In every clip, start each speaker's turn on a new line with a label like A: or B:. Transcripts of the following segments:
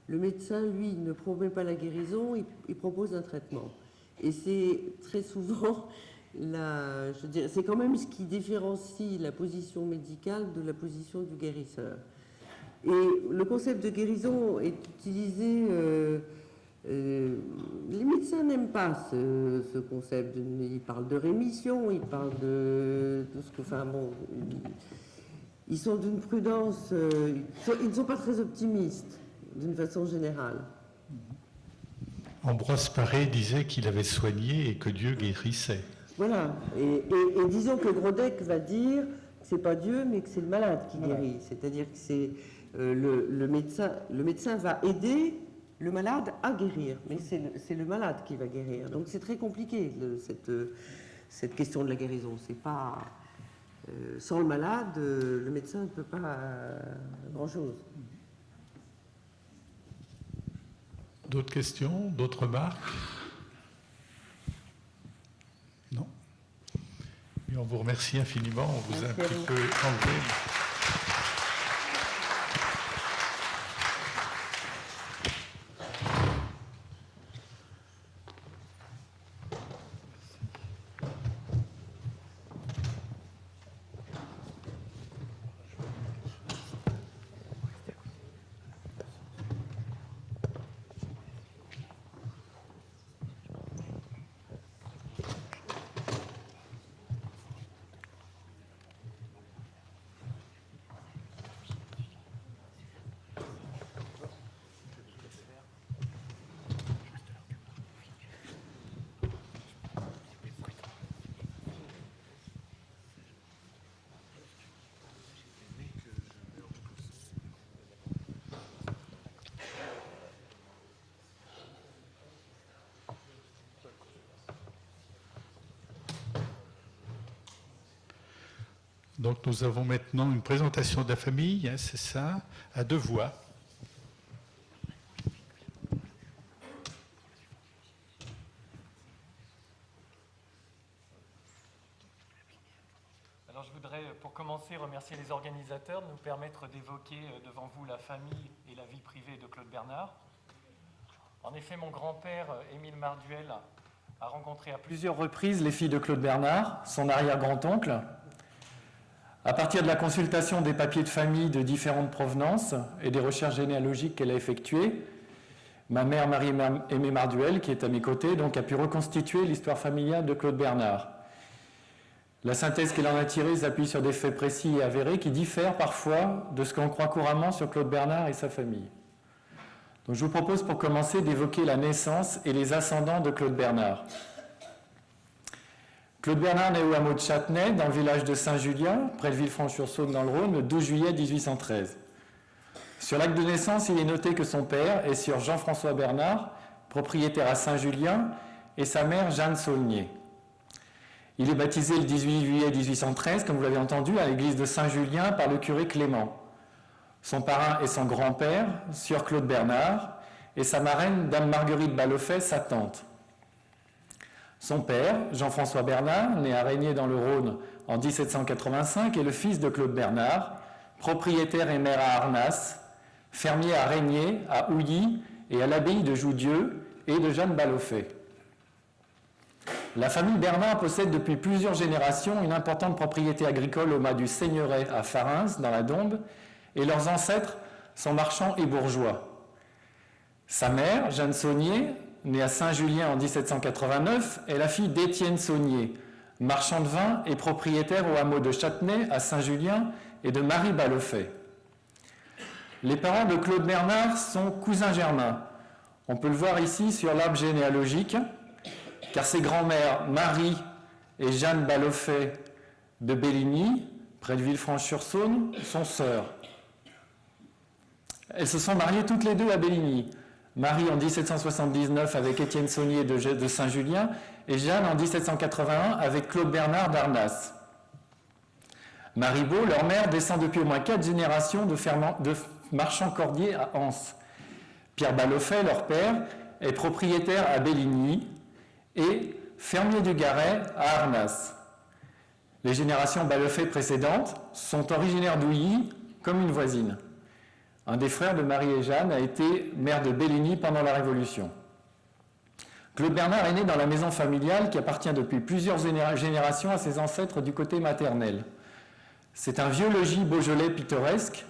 A: Le médecin, lui, ne promet pas la guérison, il propose un traitement. Et c'est très souvent, je dirais, c'est quand même ce qui différencie la position médicale de la position du guérisseur. Et le concept de guérison est utilisé. Les médecins n'aiment pas ce concept. Ils parlent de rémission, ils parlent de ce que. Enfin bon, ils sont d'une prudence. Ils ne sont pas très optimistes, d'une façon générale.
B: Ambroise Paré disait qu'il avait soigné et que Dieu guérissait.
A: Voilà. Et disons que Grodec va dire que c'est pas Dieu, mais que c'est le malade qui guérit. C'est-à-dire que c'est le médecin va aider le malade à guérir, mais c'est le malade qui va guérir. Donc c'est très compliqué cette question de la guérison. C'est pas sans le malade, le médecin ne peut pas grand-chose.
B: D'autres questions, d'autres remarques? Non? Et on vous remercie infiniment. On vous a un petit peu enlevé. Donc nous avons maintenant une présentation de la famille, hein, c'est ça, à deux voix.
C: Alors je voudrais, pour commencer, remercier les organisateurs de nous permettre d'évoquer devant vous la famille et la vie privée de Claude Bernard. En effet, mon grand-père, Émile Marduel, a rencontré à plusieurs reprises les filles de Claude Bernard, son arrière-grand-oncle. À partir de la consultation des papiers de famille de différentes provenances et des recherches généalogiques qu'elle a effectuées, ma mère Marie-Aimée Marduel, qui est à mes côtés, donc, a pu reconstituer l'histoire familiale de Claude Bernard. La synthèse qu'elle en a tirée s'appuie sur des faits précis et avérés qui diffèrent parfois de ce qu'on croit couramment sur Claude Bernard et sa famille. Donc, je vous propose pour commencer d'évoquer la naissance et les ascendants de Claude Bernard. Claude Bernard naît au hameau de Châtenay, dans le village de Saint-Julien, près de Villefranche-sur-Saône dans le Rhône, le 12 juillet 1813. Sur l'acte de naissance, il est noté que son père est Sieur Jean-François Bernard, propriétaire à Saint-Julien, et sa mère Jeanne Saulnier. Il est baptisé le 18 juillet 1813, comme vous l'avez entendu, à l'église de Saint-Julien par le curé Clément. Son parrain est son grand-père, Sieur Claude Bernard, et sa marraine, Dame Marguerite Balofet, sa tante. Son père, Jean-François Bernard, né à Régnier dans le Rhône en 1785, est le fils de Claude Bernard, propriétaire et maire à Arnas, fermier à Régnier, à Houilly et à l'abbaye de Joudieu et de Jeanne Balofet. La famille Bernard possède depuis plusieurs générations une importante propriété agricole au mas du Seigneuret à Farins, dans la Dombe, et leurs ancêtres sont marchands et bourgeois. Sa mère, Jeanne Saulnier, née à Saint-Julien en 1789, est la fille d'Étienne Saulnier, marchand de vin et propriétaire au hameau de Châtenay à Saint-Julien, et de Marie Balofet. Les parents de Claude Bernard sont cousins germains. On peut le voir ici sur l'arbre généalogique, car ses grands-mères Marie et Jeanne Balofet de Belligny, près de Villefranche-sur-Saône, sont sœurs. Elles se sont mariées toutes les deux à Belligny. Marie en 1779 avec Étienne Saulnier de Saint-Julien et Jeanne en 1781 avec Claude Bernard d'Arnas. Maribaud, leur mère, descend depuis au moins 4 générations de marchands cordiers à Anse. Pierre Balofet, leur père, est propriétaire à Belligny et fermier du Garet à Arnas. Les générations Balofet précédentes sont originaires d'Houilly comme une voisine. Un des frères de Marie et Jeanne a été maire de Belligny pendant la Révolution. Claude Bernard est né dans la maison familiale qui appartient depuis plusieurs générations à ses ancêtres du côté maternel. C'est un vieux logis beaujolais pittoresque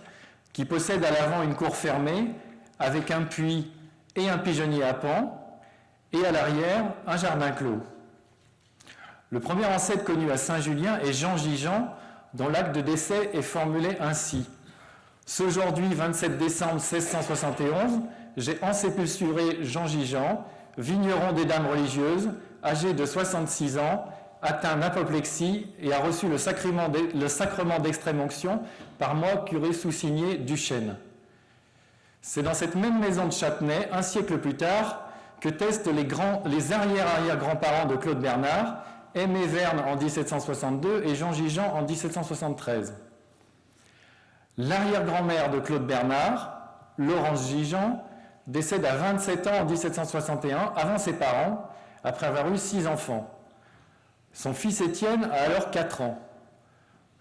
C: qui possède à l'avant une cour fermée avec un puits et un pigeonnier à pan, et à l'arrière un jardin clos. Le premier ancêtre connu à Saint-Julien est Jean Gigean, dont l'acte de décès est formulé ainsi. Aujourd'hui, 27 décembre 1671, j'ai ensépulturé Jean Gigean, vigneron des dames religieuses, âgé de 66 ans, atteint d'apoplexie et a reçu le sacrement d'extrême-onction par moi, curé sous-signé Duchesne. C'est dans cette même maison de Châtenay, un siècle plus tard, que testent les arrière-arrière-grands-parents de Claude Bernard, Aimé Verne en 1762 et Jean Gigean en 1773. L'arrière-grand-mère de Claude Bernard, Laurence Gigean, décède à 27 ans en 1761, avant ses parents, après avoir eu 6 enfants. Son fils Étienne a alors 4 ans.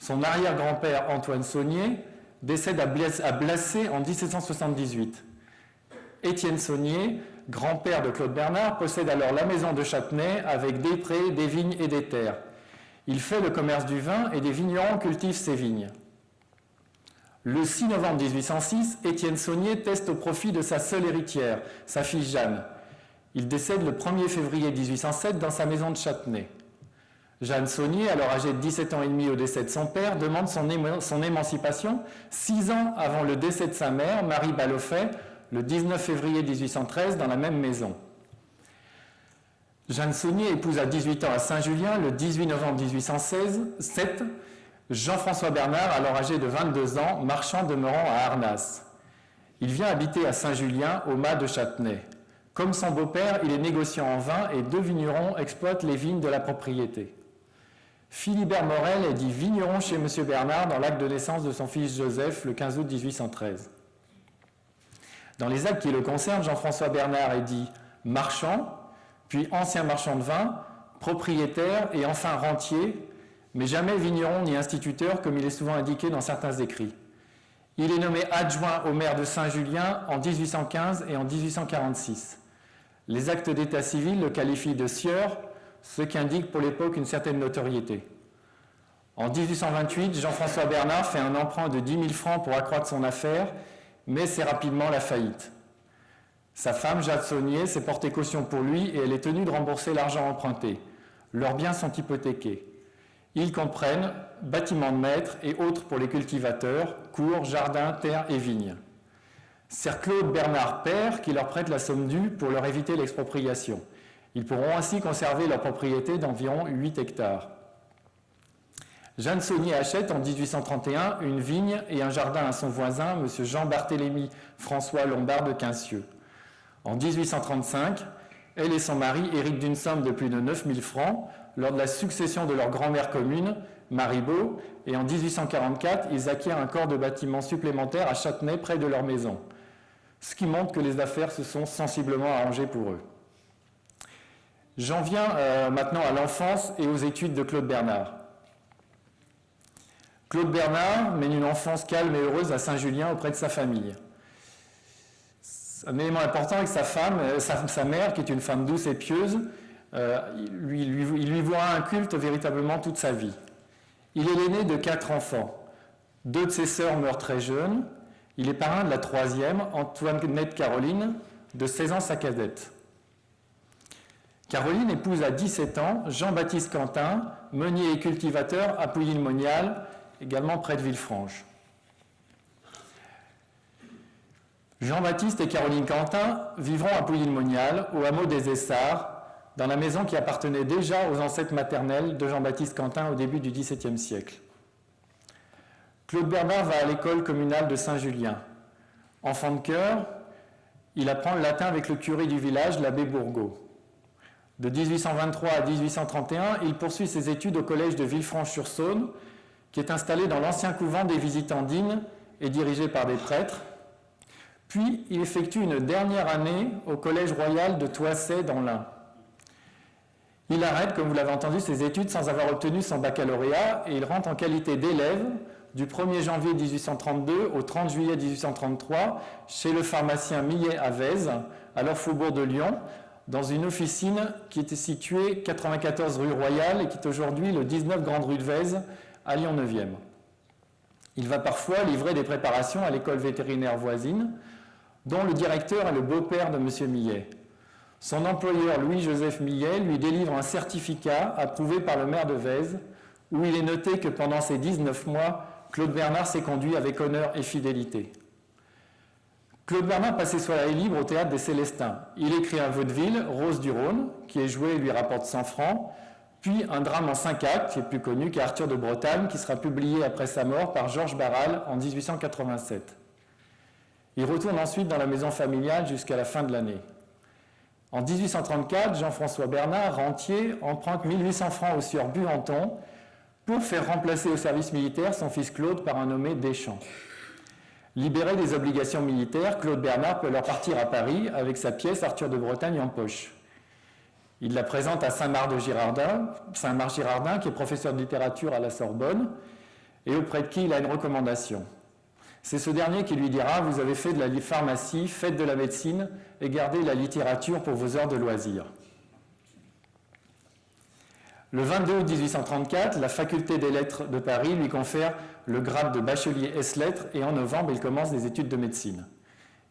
C: Son arrière-grand-père Antoine Saunier décède à Blacé en 1778. Étienne Saunier, grand-père de Claude Bernard, possède alors la maison de Châtenay avec des prés, des vignes et des terres. Il fait le commerce du vin et des vignerons cultivent ses vignes. Le 6 novembre 1806, Étienne Saunier teste au profit de sa seule héritière, sa fille Jeanne. Il décède le 1er février 1807 dans sa maison de Châtenay. Jeanne Saunier, alors âgée de 17 ans et demi au décès de son père, demande son émancipation 6 ans avant le décès de sa mère, Marie Balofet, le 19 février 1813, dans la même maison. Jeanne Saunier épouse à 18 ans à Saint-Julien, le 18 novembre 1807, Jean-François Bernard, alors âgé de 22 ans, marchand demeurant à Arnas. Il vient habiter à Saint-Julien, au mas de Châtenay. Comme son beau-père, il est négociant en vin et 2 vignerons exploitent les vignes de la propriété. Philibert Morel est dit vigneron chez M. Bernard dans l'acte de naissance de son fils Joseph le 15 août 1813. Dans les actes qui le concernent, Jean-François Bernard est dit marchand, puis ancien marchand de vin, propriétaire et enfin rentier, mais jamais vigneron ni instituteur comme il est souvent indiqué dans certains écrits. Il est nommé adjoint au maire de Saint-Julien en 1815 et en 1846. Les actes d'état civil le qualifient de sieur, ce qui indique pour l'époque une certaine notoriété. En 1828, Jean-François Bernard fait un emprunt de 10 000 francs pour accroître son affaire, mais c'est rapidement la faillite. Sa femme, Jeanne Saunier, s'est portée caution pour lui et elle est tenue de rembourser l'argent emprunté. Leurs biens sont hypothéqués. Ils comprennent bâtiments de maître et autres pour les cultivateurs, cours, jardins, terres et vignes. C'est Claude Bernard père qui leur prête la somme due pour leur éviter l'expropriation. Ils pourront ainsi conserver leur propriété d'environ 8 hectares. Jeanne Saunier achète en 1831 une vigne et un jardin à son voisin, M. Jean-Barthélemy François Lombard de Quincieux. En 1835, elle et son mari héritent d'une somme de plus de 9 000 francs lors de la succession de leur grand-mère commune, Maribeau, et en 1844, ils acquièrent un corps de bâtiment supplémentaire à Châtenay, près de leur maison, ce qui montre que les affaires se sont sensiblement arrangées pour eux. J'en viens maintenant à l'enfance et aux études de Claude Bernard. Claude Bernard mène une enfance calme et heureuse à Saint-Julien auprès de sa famille. Un élément important avec sa femme, sa mère, qui est une femme douce et pieuse, il lui vouera un culte véritablement toute sa vie. Il est l'aîné de 4 enfants. 2 de ses sœurs meurent très jeunes. Il est parrain de la 3e, Antoinette Caroline, de 16 ans sa cadette. Caroline épouse à 17 ans Jean-Baptiste Quentin, meunier et cultivateur à Pouilly-le-Monial, également près de Villefranche. Jean-Baptiste et Caroline Quentin vivront à Pouilly-le-Monial, au hameau des Essarts, dans la maison qui appartenait déjà aux ancêtres maternels de Jean-Baptiste Quentin au début du XVIIe siècle. Claude Bernard va à l'école communale de Saint-Julien. Enfant de chœur, il apprend le latin avec le curé du village, l'abbé Bourgault. De 1823 à 1831, il poursuit ses études au collège de Villefranche-sur-Saône, qui est installé dans l'ancien couvent des Visitandines et dirigé par des prêtres. Puis, il effectue une dernière année au collège royal de Toissay dans l'Ain. Il arrête, comme vous l'avez entendu, ses études sans avoir obtenu son baccalauréat et il rentre en qualité d'élève du 1er janvier 1832 au 30 juillet 1833 chez le pharmacien Millet à Vèze, alors faubourg de Lyon, dans une officine qui était située 94 rue Royale et qui est aujourd'hui le 19 Grande Rue de Vèze à Lyon 9e. Il va parfois livrer des préparations à l'école vétérinaire voisine, dont le directeur est le beau-père de M. Millet. Son employeur Louis-Joseph Millet lui délivre un certificat approuvé par le maire de Vèze, où il est noté que pendant ces 19 mois, Claude Bernard s'est conduit avec honneur et fidélité. Claude Bernard passait soirée libre au théâtre des Célestins. Il écrit un vaudeville, Rose du Rhône, qui est joué et lui rapporte 100 francs, puis un drame en 5 actes, qui est plus connu qu'Arthur de Bretagne, qui sera publié après sa mort par Georges Barral en 1887. Il retourne ensuite dans la maison familiale jusqu'à la fin de l'année. En 1834, Jean-François Bernard, rentier, emprunte 1800 francs au sieur Buanton pour faire remplacer au service militaire son fils Claude par un nommé Deschamps. Libéré des obligations militaires, Claude Bernard peut alors partir à Paris avec sa pièce Arthur de Bretagne en poche. Il la présente à Saint-Marc-Girardin, qui est professeur de littérature à la Sorbonne, et auprès de qui il a une recommandation. C'est ce dernier qui lui dira « Vous avez fait de la pharmacie, faites de la médecine et gardez la littérature pour vos heures de loisirs. » Le 22 août 1834, la faculté des lettres de Paris lui confère le grade de bachelier ès-lettres et en novembre, il commence des études de médecine.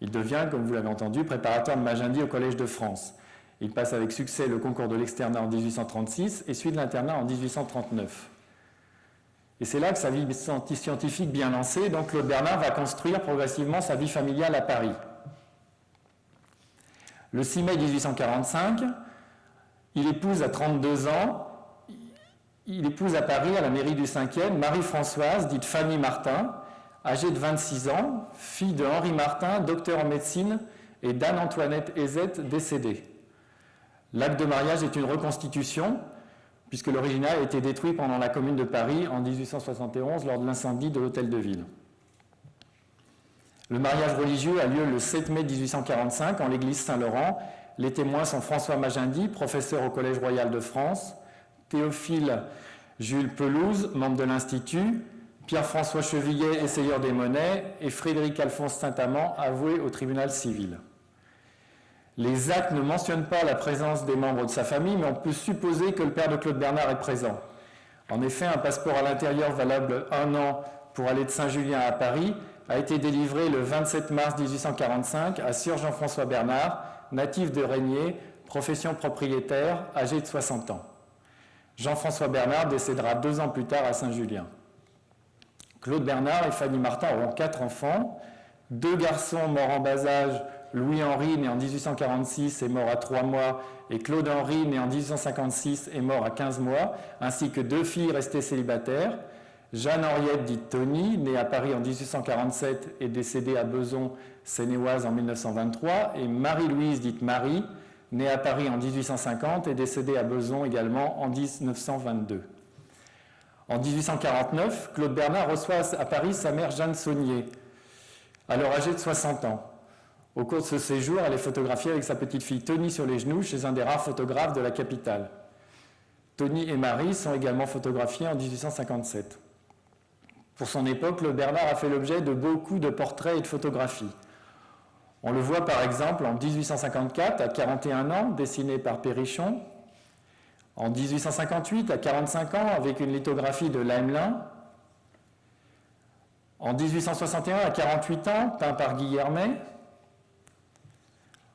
C: Il devient, comme vous l'avez entendu, préparateur de Magendie au Collège de France. Il passe avec succès le concours de l'externat en 1836 et suit de l'internat en 1839. Et c'est là que sa vie scientifique bien lancée, donc Claude Bernard va construire progressivement sa vie familiale à Paris. Le 6 mai 1845, il épouse à 32 ans, il épouse à Paris, à la mairie du 5e, Marie-Françoise, dite Fanny Martin, âgée de 26 ans, fille de Henri Martin, docteur en médecine, et d'Anne-Antoinette Hézette, décédée. L'acte de mariage est une reconstitution, puisque l'original a été détruit pendant la Commune de Paris en 1871 lors de l'incendie de l'Hôtel de Ville. Le mariage religieux a lieu le 7 mai 1845 en l'église Saint-Laurent. Les témoins sont François Magendie, professeur au Collège royal de France, Théophile Jules Pelouse, membre de l'Institut, Pierre-François Chevillet, essayeur des monnaies, et Frédéric Alphonse Saint-Amand, avoué au tribunal civil. Les actes ne mentionnent pas la présence des membres de sa famille, mais on peut supposer que le père de Claude Bernard est présent. En effet, un passeport à l'intérieur valable 1 an pour aller de Saint-Julien à Paris a été délivré le 27 mars 1845 à Sieur Jean-François Bernard, natif de Régnier, profession propriétaire, âgé de 60 ans. Jean-François Bernard décédera 2 ans plus tard à Saint-Julien. Claude Bernard et Fanny Martin auront 4 enfants, 2 garçons morts en bas âge, Louis-Henri, né en 1846, est mort à 3 mois, et Claude-Henri, né en 1856, est mort à 15 mois, ainsi que 2 filles restées célibataires, Jeanne-Henriette, dite Tony, née à Paris en 1847 et décédée à Beson, Seine-et-Oise en 1923, et Marie-Louise, dite Marie, née à Paris en 1850 et décédée à Beson également en 1922. En 1849, Claude Bernard reçoit à Paris sa mère Jeanne Saunier, alors âgée de 60 ans. Au cours de ce séjour, elle est photographiée avec sa petite fille Tony sur les genoux chez un des rares photographes de la capitale. Tony et Marie sont également photographiés en 1857. Pour son époque, Claude Bernard a fait l'objet de beaucoup de portraits et de photographies. On le voit par exemple en 1854, à 41 ans, dessiné par Perrichon. En 1858, à 45 ans, avec une lithographie de Laemelin. En 1861, à 48 ans, peint par Guillermet.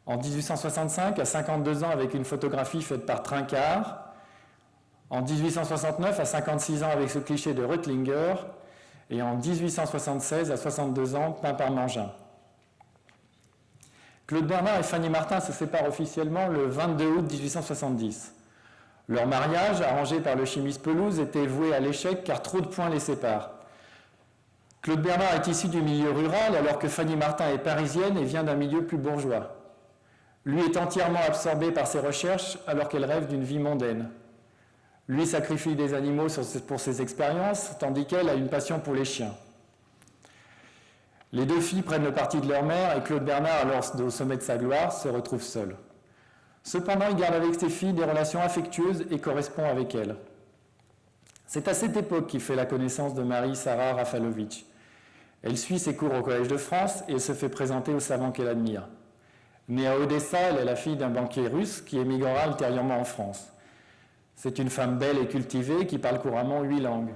C: En 1865, à 52 ans, avec une photographie faite par Trincard. En 1869, à 56 ans, avec ce cliché de Reutlinger. Et en 1876, à 62 ans, peint par Mangin. Claude Bernard et Fanny Martin se séparent officiellement le 22 août 1870. Leur mariage, arrangé par le chimiste Pelouse, était voué à l'échec car trop de points les séparent. Claude Bernard est issu du milieu rural alors que Fanny Martin est parisienne et vient d'un milieu plus bourgeois. Lui est entièrement absorbé par ses recherches alors qu'elle rêve d'une vie mondaine. Lui sacrifie des animaux pour ses expériences, tandis qu'elle a une passion pour les chiens. Les 2 filles prennent le parti de leur mère et Claude Bernard, alors au sommet de sa gloire, se retrouve seul. Cependant, il garde avec ses filles des relations affectueuses et correspond avec elles. C'est à cette époque qu'il fait la connaissance de Marie Sarah Rafalovitch. Elle suit ses cours au Collège de France et se fait présenter aux savants qu'elle admire. Née à Odessa, elle est la fille d'un banquier russe qui émigrera ultérieurement en France. C'est une femme belle et cultivée qui parle couramment 8 langues.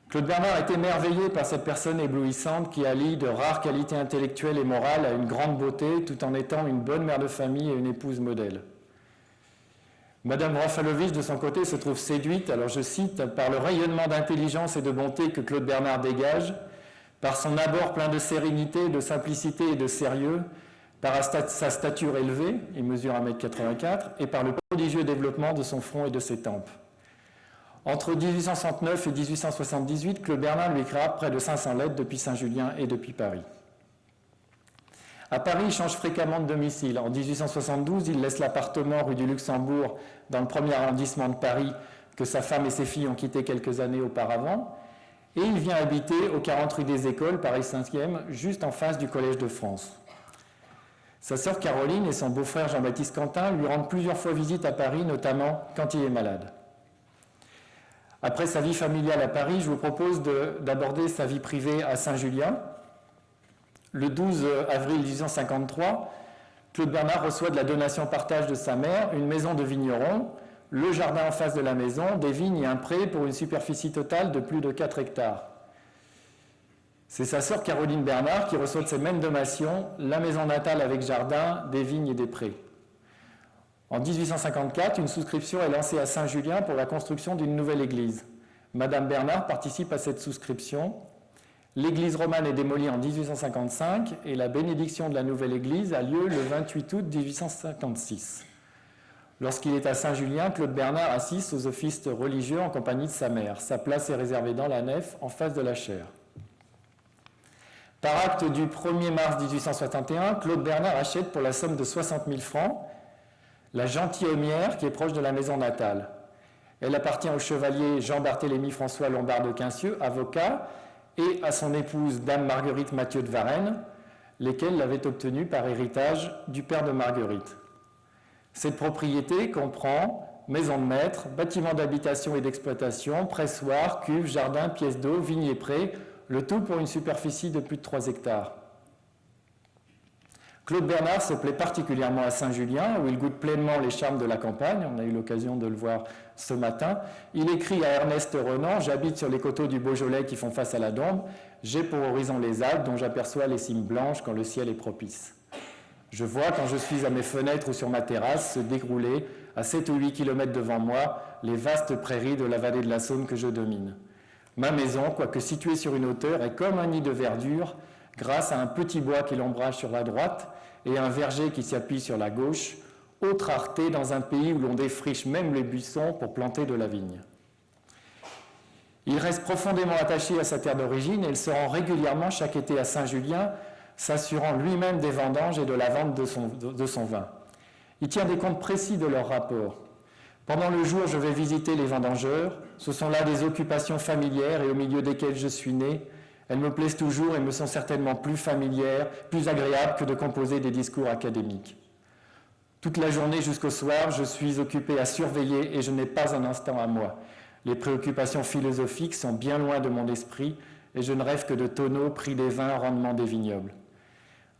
C: Claude Bernard est émerveillé par cette personne éblouissante qui allie de rares qualités intellectuelles et morales à une grande beauté tout en étant une bonne mère de famille et une épouse modèle. Madame Rafalovitch, de son côté, se trouve séduite, alors je cite, par le rayonnement d'intelligence et de bonté que Claude Bernard dégage, par son abord plein de sérénité, de simplicité et de sérieux, par sa stature élevée, il mesure 1,84 m, et par le prodigieux développement de son front et de ses tempes. Entre 1869 et 1878, Claude Bernard lui écrira près de 500 lettres depuis Saint-Julien et depuis Paris. À Paris, il change fréquemment de domicile. En 1872, il laisse l'appartement rue du Luxembourg dans le premier arrondissement de Paris que sa femme et ses filles ont quitté quelques années auparavant. Et il vient habiter au 40 rue des Écoles, Paris 5e, juste en face du Collège de France. Sa sœur Caroline et son beau-frère Jean-Baptiste Quentin lui rendent plusieurs fois visite à Paris, notamment quand il est malade. Après sa vie familiale à Paris, je vous propose d'aborder sa vie privée à Saint-Julien. Le 12 avril 1853, Claude Bernard reçoit de la donation partage de sa mère une maison de vigneron, le jardin en face de la maison, des vignes et un pré pour une superficie totale de plus de 4 hectares. C'est sa sœur Caroline Bernard qui reçoit de ces mêmes donations la maison natale avec jardin, des vignes et des prés. En 1854, une souscription est lancée à Saint-Julien pour la construction d'une nouvelle église. Madame Bernard participe à cette souscription. L'église romane est démolie en 1855 et la bénédiction de la nouvelle église a lieu le 28 août 1856. Lorsqu'il est à Saint-Julien, Claude Bernard assiste aux offices religieux en compagnie de sa mère. Sa place est réservée dans la nef, en face de la chaire. Par acte du 1er mars 1861, Claude Bernard achète pour la somme de 60 000 francs la gentilhommière qui est proche de la maison natale. Elle appartient au chevalier Jean-Barthélemy François Lombard de Quincieux, avocat, et à son épouse, Dame Marguerite Mathieu de Varennes, lesquelles l'avaient obtenue par héritage du père de Marguerite. Cette propriété comprend maison de maître, bâtiment d'habitation et d'exploitation, pressoir, cuve, jardin, pièces d'eau, vignes et prés, le tout pour une superficie de plus de 3 hectares. Claude Bernard se plaît particulièrement à Saint-Julien, où il goûte pleinement les charmes de la campagne. On a eu l'occasion de le voir ce matin. Il écrit à Ernest Renan « J'habite sur les coteaux du Beaujolais qui font face à la Dombe. J'ai pour horizon les Alpes, dont j'aperçois les cimes blanches quand le ciel est propice. Je vois, quand je suis à mes fenêtres ou sur ma terrasse, se dérouler, à 7 ou 8 kilomètres devant moi, les vastes prairies de la vallée de la Saône que je domine. Ma maison, quoique située sur une hauteur, est comme un nid de verdure, grâce à un petit bois qui l'ombrage sur la droite et un verger qui s'y appuie sur la gauche, autre rareté dans un pays où l'on défriche même les buissons pour planter de la vigne. » Il reste profondément attaché à sa terre d'origine et il se rend régulièrement chaque été à Saint-Julien, s'assurant lui-même des vendanges et de la vente de son vin. Il tient des comptes précis de leur rapport. Pendant le jour, je vais visiter les vendangeurs. Ce sont là des occupations familières et au milieu desquelles je suis né. Elles me plaisent toujours et me sont certainement plus familières, plus agréables que de composer des discours académiques. Toute la journée jusqu'au soir, je suis occupé à surveiller et je n'ai pas un instant à moi. Les préoccupations philosophiques sont bien loin de mon esprit et je ne rêve que de tonneaux, prix des vins, rendement des vignobles.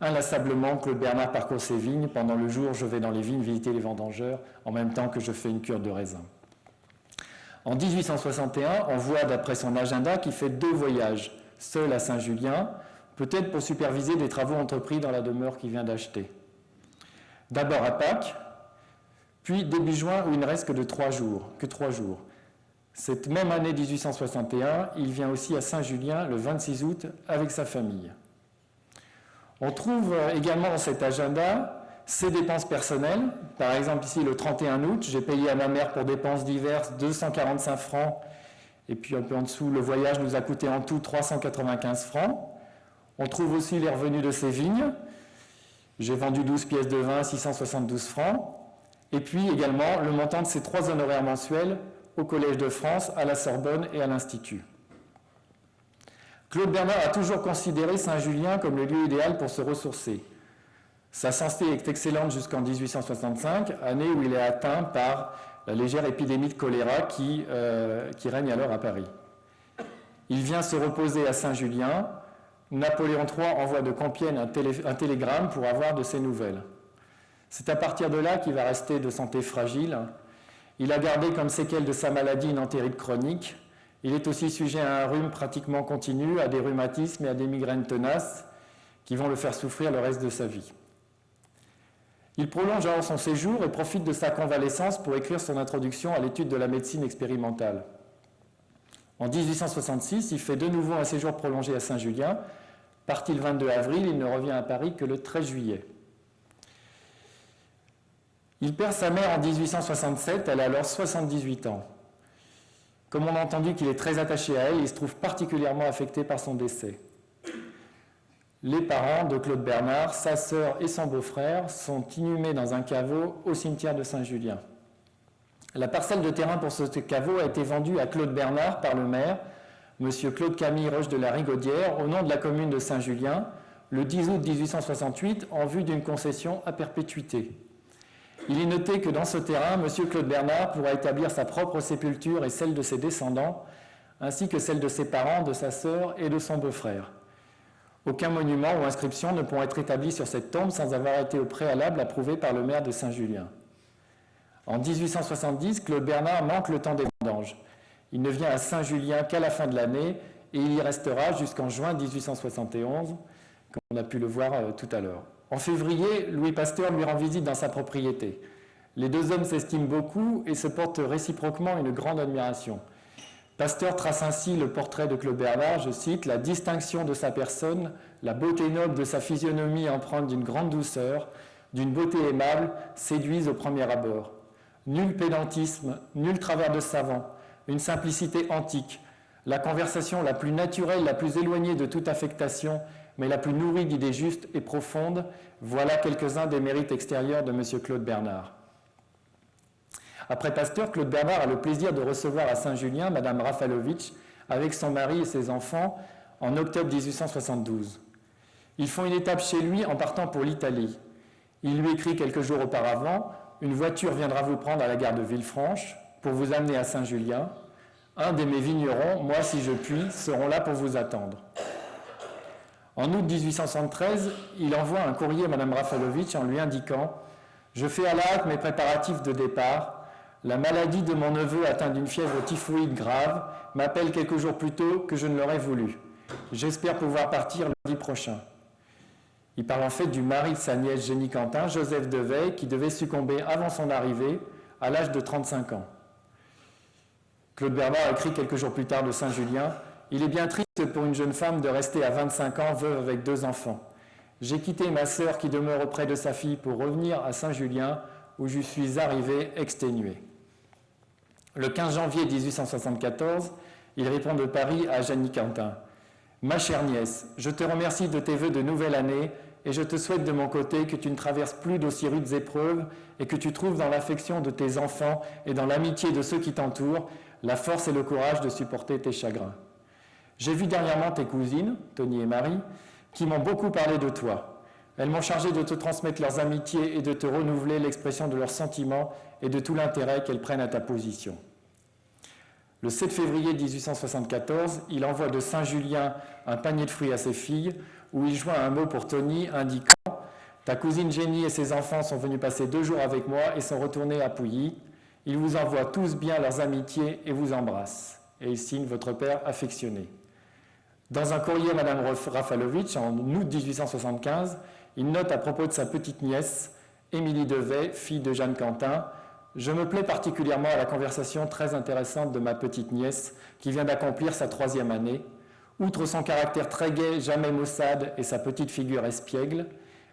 C: Inlassablement, Claude Bernard parcourt ses vignes. Pendant le jour, je vais dans les vignes visiter les vendangeurs en même temps que je fais une cure de raisin. En 1861, on voit d'après son agenda qu'il fait 2 voyages, seul à Saint-Julien, peut-être pour superviser des travaux entrepris dans la demeure qu'il vient d'acheter. D'abord à Pâques, puis début juin où il ne reste que 3 jours. Cette même année 1861, il vient aussi à Saint-Julien le 26 août avec sa famille. On trouve également dans cet agenda ses dépenses personnelles. Par exemple, ici, le 31 août, j'ai payé à ma mère pour dépenses diverses 245 francs. Et puis un peu en dessous, le voyage nous a coûté en tout 395 francs. On trouve aussi les revenus de ses vignes. J'ai vendu 12 pièces de vin, 672 francs. Et puis également le montant de ses 3 honoraires mensuels au Collège de France, à la Sorbonne et à l'Institut. Claude Bernard a toujours considéré Saint-Julien comme le lieu idéal pour se ressourcer. Sa santé est excellente jusqu'en 1865, année où il est atteint par la légère épidémie de choléra qui règne alors à Paris. Il vient se reposer à Saint-Julien. Napoléon III envoie de Compiègne un télégramme pour avoir de ses nouvelles. C'est à partir de là qu'il va rester de santé fragile. Il a gardé comme séquelle de sa maladie une entérite chronique. Il est aussi sujet à un rhume pratiquement continu, à des rhumatismes et à des migraines tenaces qui vont le faire souffrir le reste de sa vie. Il prolonge alors son séjour et profite de sa convalescence pour écrire son introduction à l'étude de la médecine expérimentale. En 1866, il fait de nouveau un séjour prolongé à Saint-Julien. Parti le 22 avril, il ne revient à Paris que le 13 juillet. Il perd sa mère en 1867, elle a alors 78 ans. Comme on a entendu qu'il est très attaché à elle, il se trouve particulièrement affecté par son décès. Les parents de Claude Bernard, sa sœur et son beau-frère, sont inhumés dans un caveau au cimetière de Saint-Julien. La parcelle de terrain pour ce caveau a été vendue à Claude Bernard par le maire, M. Claude Camille Roche de la Rigaudière, au nom de la commune de Saint-Julien, le 10 août 1868, en vue d'une concession à perpétuité. Il est noté que dans ce terrain, M. Claude Bernard pourra établir sa propre sépulture et celle de ses descendants, ainsi que celle de ses parents, de sa sœur et de son beau-frère. Aucun monument ou inscription ne pourra être établi sur cette tombe sans avoir été au préalable approuvé par le maire de Saint-Julien. En 1870, Claude Bernard manque le temps des vendanges. Il ne vient à Saint-Julien qu'à la fin de l'année et il y restera jusqu'en juin 1871, comme on a pu le voir tout à l'heure. En février, Louis Pasteur lui rend visite dans sa propriété. Les deux hommes s'estiment beaucoup et se portent réciproquement une grande admiration. Pasteur trace ainsi le portrait de Claude Bernard, je cite, « La distinction de sa personne, la beauté noble de sa physionomie empreinte d'une grande douceur, d'une beauté aimable, séduisent au premier abord. Nul pédantisme, nul travers de savant, une simplicité antique, la conversation la plus naturelle, la plus éloignée de toute affectation, mais la plus nourrie d'idées justes et profondes, voilà quelques-uns des mérites extérieurs de M. Claude Bernard. » Après Pasteur, Claude Bernard a le plaisir de recevoir à Saint-Julien Mme Rafalovitch avec son mari et ses enfants en octobre 1872. Ils font une étape chez lui en partant pour l'Italie. Il lui écrit quelques jours auparavant « Une voiture viendra vous prendre à la gare de Villefranche pour vous amener à Saint-Julien. Un de mes vignerons, moi si je puis, seront là pour vous attendre. » En août 1873, il envoie un courrier à Mme Rafalovitch en lui indiquant « Je fais à la hâte mes préparatifs de départ. La maladie de mon neveu atteint d'une fièvre typhoïde grave m'appelle quelques jours plus tôt que je ne l'aurais voulu. J'espère pouvoir partir lundi prochain. » Il parle en fait du mari de sa nièce Jenny Quentin, Joseph Devey, qui devait succomber avant son arrivée, à l'âge de 35 ans. Claude Bernard écrit quelques jours plus tard de Saint-Julien « Il est bien triste pour une jeune femme de rester à 25 ans veuve avec 2 enfants. J'ai quitté ma sœur qui demeure auprès de sa fille pour revenir à Saint-Julien, où je suis arrivé exténué. » Le 15 janvier 1874, il répond de Paris à Jenny Quentin. « Ma chère nièce, je te remercie de tes vœux de nouvelle année et je te souhaite de mon côté que tu ne traverses plus d'aussi rudes épreuves et que tu trouves dans l'affection de tes enfants et dans l'amitié de ceux qui t'entourent la force et le courage de supporter tes chagrins. J'ai vu dernièrement tes cousines, Tony et Marie, qui m'ont beaucoup parlé de toi. Elles m'ont chargé de te transmettre leurs amitiés et de te renouveler l'expression de leurs sentiments et de tout l'intérêt qu'elles prennent à ta position. » Le 7 février 1874, il envoie de Saint-Julien un panier de fruits à ses filles, où il joint un mot pour Tony indiquant « Ta cousine Jenny et ses enfants sont venus passer 2 jours avec moi et sont retournés à Pouilly. Ils vous envoient tous bien leurs amitiés et vous embrassent. » Et il signe « Votre père affectionné ». Dans un courrier à Mme Rafalovitch, en août 1875, il note à propos de sa petite nièce, Émilie Devey, fille de Jeanne Quentin, « Je me plais particulièrement à la conversation très intéressante de ma petite nièce qui vient d'accomplir sa 3e année. Outre son caractère très gai, jamais maussade et sa petite figure espiègle,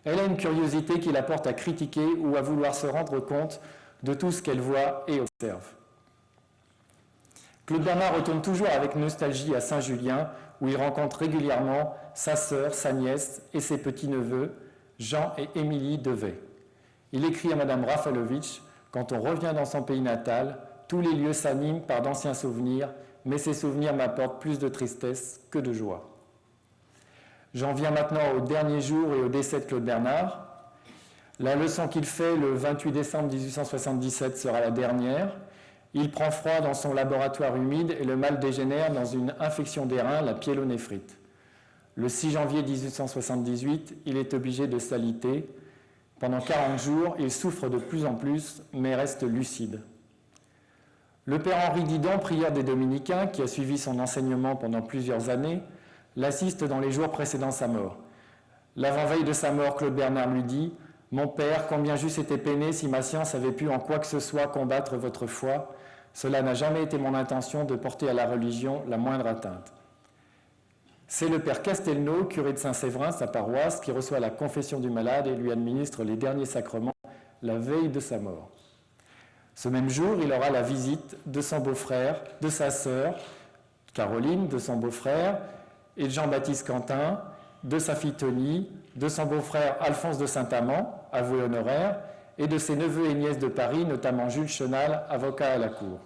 C: elle a une curiosité qui la porte à critiquer ou à vouloir se rendre compte de tout ce qu'elle voit et observe. » Claude Bernard retourne toujours avec nostalgie à Saint-Julien, où il rencontre régulièrement sa sœur, sa nièce et ses petits-neveux, Jean et Émilie Devey. Il écrit à Mme Rafalovitch « Quand on revient dans son pays natal, tous les lieux s'animent par d'anciens souvenirs, mais ces souvenirs m'apportent plus de tristesse que de joie. » J'en viens maintenant au dernier jour et au décès de Claude Bernard. La leçon qu'il fait le 28 décembre 1877 sera la dernière. Il prend froid dans son laboratoire humide et le mal dégénère dans une infection des reins, la pyélonéphrite. Le 6 janvier 1878, il est obligé de s'aliter. Pendant 40 jours, il souffre de plus en plus, mais reste lucide. Le père Henri Didon, prieur des Dominicains, qui a suivi son enseignement pendant plusieurs années, l'assiste dans les jours précédant sa mort. L'avant-veille de sa mort, Claude Bernard lui dit « Mon père, combien j'eusse été peiné si ma science avait pu en quoi que ce soit combattre votre foi. Cela n'a jamais été mon intention de porter à la religion la moindre atteinte. » C'est le père Castelnau, curé de Saint-Séverin, sa paroisse, qui reçoit la confession du malade et lui administre les derniers sacrements la veille de sa mort. Ce même jour, il aura la visite de son beau-frère, de sa sœur, Caroline, de son beau-frère, et de Jean-Baptiste Quentin, de sa fille Tony, de son beau-frère Alphonse de Saint-Amand, avoué honoraire, et de ses neveux et nièces de Paris, notamment Jules Chenal, avocat à la cour.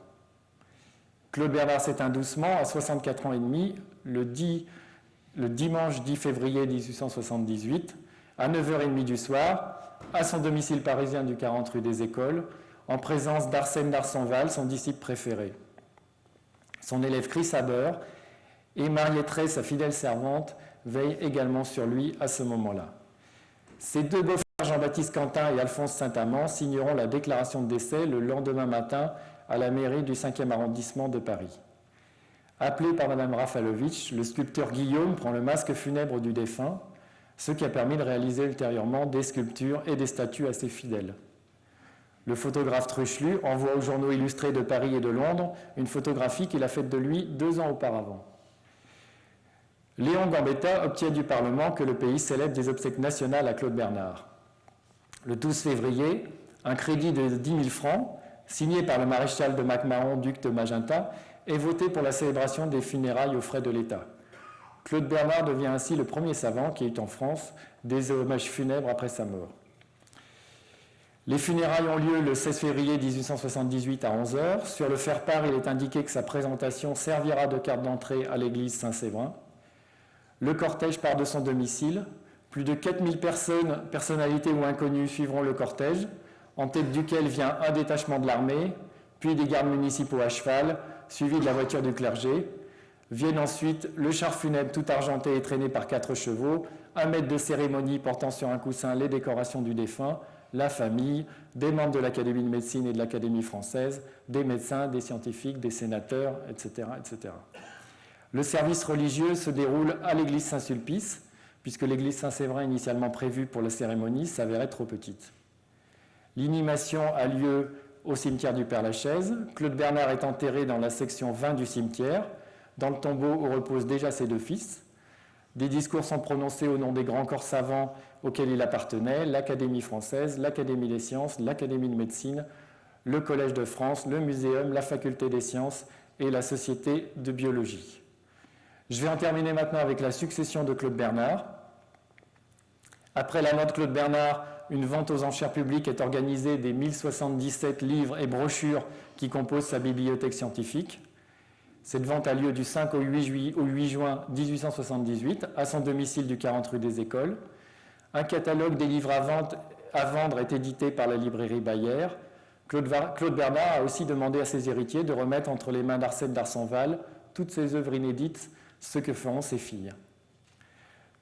C: Claude Bernard s'éteint doucement à 64 ans et demi, le dimanche 10 février 1878, à 9h30 du soir, à son domicile parisien du 40 rue des Écoles, en présence d'Arsène d'Arsonval, son disciple préféré. Son élève Chris Haber et Marie-Thérèse, sa fidèle servante, veillent également sur lui à ce moment-là. Ses deux beaux-frères, Jean-Baptiste Quentin et Alphonse Saint-Amand, signeront la déclaration de décès le lendemain matin à la mairie du 5e arrondissement de Paris. Appelé par Mme Rafalovitch, le sculpteur Guillaume prend le masque funèbre du défunt, ce qui a permis de réaliser ultérieurement des sculptures et des statues assez fidèles. Le photographe Truchelu envoie aux journaux illustrés de Paris et de Londres une photographie qu'il a faite de lui 2 ans auparavant. Léon Gambetta obtient du Parlement que le pays célèbre des obsèques nationales à Claude Bernard. Le 12 février, un crédit de 10 000 francs, signé par le maréchal de MacMahon, duc de Magenta, est voté pour la célébration des funérailles aux frais de l'État. Claude Bernard devient ainsi le premier savant qui ait eu en France des hommages funèbres après sa mort. Les funérailles ont lieu le 16 février 1878 à 11h. Sur le faire-part, il est indiqué que sa présentation servira de carte d'entrée à l'église Saint-Séverin. Le cortège part de son domicile. Plus de 4000 personnes, personnalités ou inconnus, suivront le cortège, en tête duquel vient un détachement de l'armée, puis des gardes municipaux à cheval, suivis de la voiture du clergé. Viennent ensuite le char funèbre tout argenté et traîné par 4 chevaux, un maître de cérémonie portant sur un coussin les décorations du défunt, la famille, des membres de l'Académie de médecine et de l'Académie française, des médecins, des scientifiques, des sénateurs, etc., etc. Le service religieux se déroule à l'église Saint-Sulpice, puisque l'église Saint-Séverin, initialement prévue pour la cérémonie, s'avérait trop petite. L'inhumation a lieu au cimetière du Père-Lachaise. Claude Bernard est enterré dans la section 20 du cimetière, dans le tombeau où reposent déjà ses 2 fils. Des discours sont prononcés au nom des grands corps savants auxquels il appartenait, l'Académie française, l'Académie des sciences, l'Académie de médecine, le Collège de France, le Muséum, la Faculté des sciences et la Société de biologie. Je vais en terminer maintenant avec la succession de Claude Bernard. Après la mort de Claude Bernard, une vente aux enchères publiques est organisée des 1077 livres et brochures qui composent sa bibliothèque scientifique. Cette vente a lieu du 5 au 8 juin 1878 à son domicile du 40 rue des Écoles. Un catalogue des livres à vendre est édité par la librairie Bayer. Claude Bernard a aussi demandé à ses héritiers de remettre entre les mains d'Arsène d'Arsonval toutes ses œuvres inédites, ce que feront ses filles.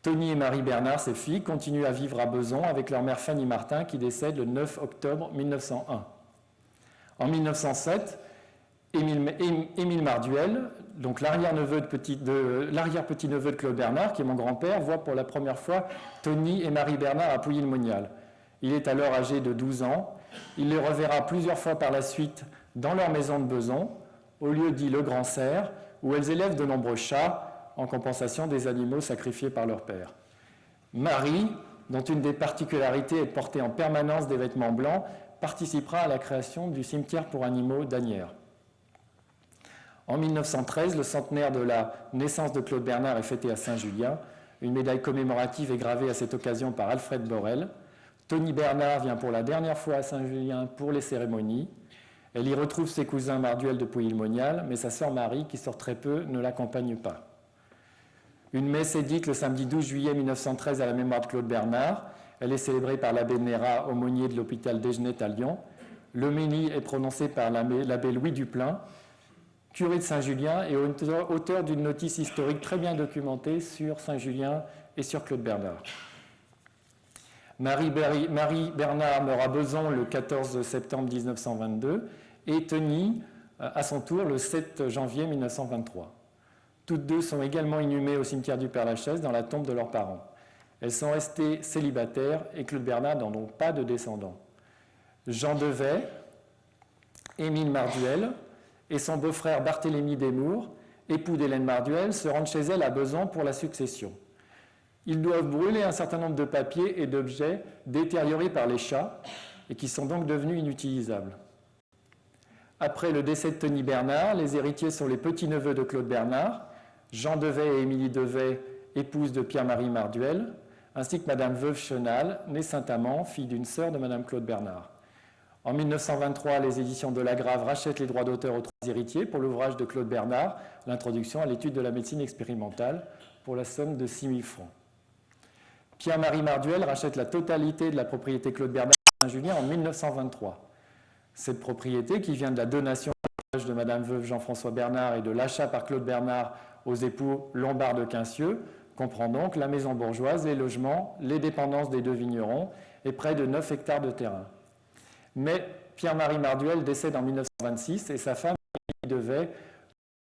C: Tony et Marie Bernard, ses filles, continuent à vivre à Besançon avec leur mère Fanny Martin qui décède le 9 octobre 1901. En 1907, Émile Marduel, donc l'arrière-petit-neveu de Claude Bernard, qui est mon grand-père, voit pour la première fois Tony et Marie Bernard à Pouilly-le-Monial. Il est alors âgé de 12 ans. Il les reverra plusieurs fois par la suite dans leur maison de Besançon, au lieu dit Le Grand Cerf, où elles élèvent de nombreux chats en compensation des animaux sacrifiés par leur père. Marie, dont une des particularités est de porter en permanence des vêtements blancs, participera à la création du cimetière pour animaux d'Asnières. En 1913, le centenaire de la naissance de Claude Bernard est fêté à Saint-Julien. Une médaille commémorative est gravée à cette occasion par Alfred Borel. Tony Bernard vient pour la dernière fois à Saint-Julien pour les cérémonies. Elle y retrouve ses cousins Marduel de Pouilly-le-Monial, mais sa sœur Marie, qui sort très peu, ne l'accompagne pas. Une messe est dite le samedi 12 juillet 1913 à la mémoire de Claude Bernard. Elle est célébrée par l'abbé Nérat, aumônier de l'hôpital d'Egenet à Lyon. L'homélie est prononcée par l'abbé Louis Duplain, curé de Saint-Julien et auteur d'une notice historique très bien documentée sur Saint-Julien et sur Claude Bernard. Marie Bernard meurt à Besançon le 14 septembre 1922 et Tony, à son tour, le 7 janvier 1923. Toutes deux sont également inhumées au cimetière du Père-Lachaise dans la tombe de leurs parents. Elles sont restées célibataires et Claude Bernard n'a donc pas de descendants. Jean Devet, Émile Marduel et son beau-frère Barthélemy Desmours, époux d'Hélène Marduel, se rendent chez elle à Besançon pour la succession. Ils doivent brûler un certain nombre de papiers et d'objets détériorés par les chats et qui sont donc devenus inutilisables. Après le décès de Tony Bernard, les héritiers sont les petits-neveux de Claude Bernard, Jean Devet et Émilie Devet, épouse de Pierre-Marie Marduel, ainsi que Madame Veuve Chenal, née Saint-Amand, fille d'une sœur de Madame Claude Bernard. En 1923, les éditions de Lagrave rachètent les droits d'auteur aux trois héritiers pour l'ouvrage de Claude Bernard, l'introduction à l'étude de la médecine expérimentale, pour la somme de 6 000 francs. Pierre-Marie Marduel rachète la totalité de la propriété Claude Bernard à Saint-Julien en 1923. Cette propriété, qui vient de la donation de Madame Veuve Jean-François Bernard et de l'achat par Claude Bernard aux époux Lombard de Quincieux, comprend donc la maison bourgeoise, les logements, les dépendances des deux vignerons et près de 9 hectares de terrain. Mais Pierre-Marie Marduel décède en 1926 et sa femme Devet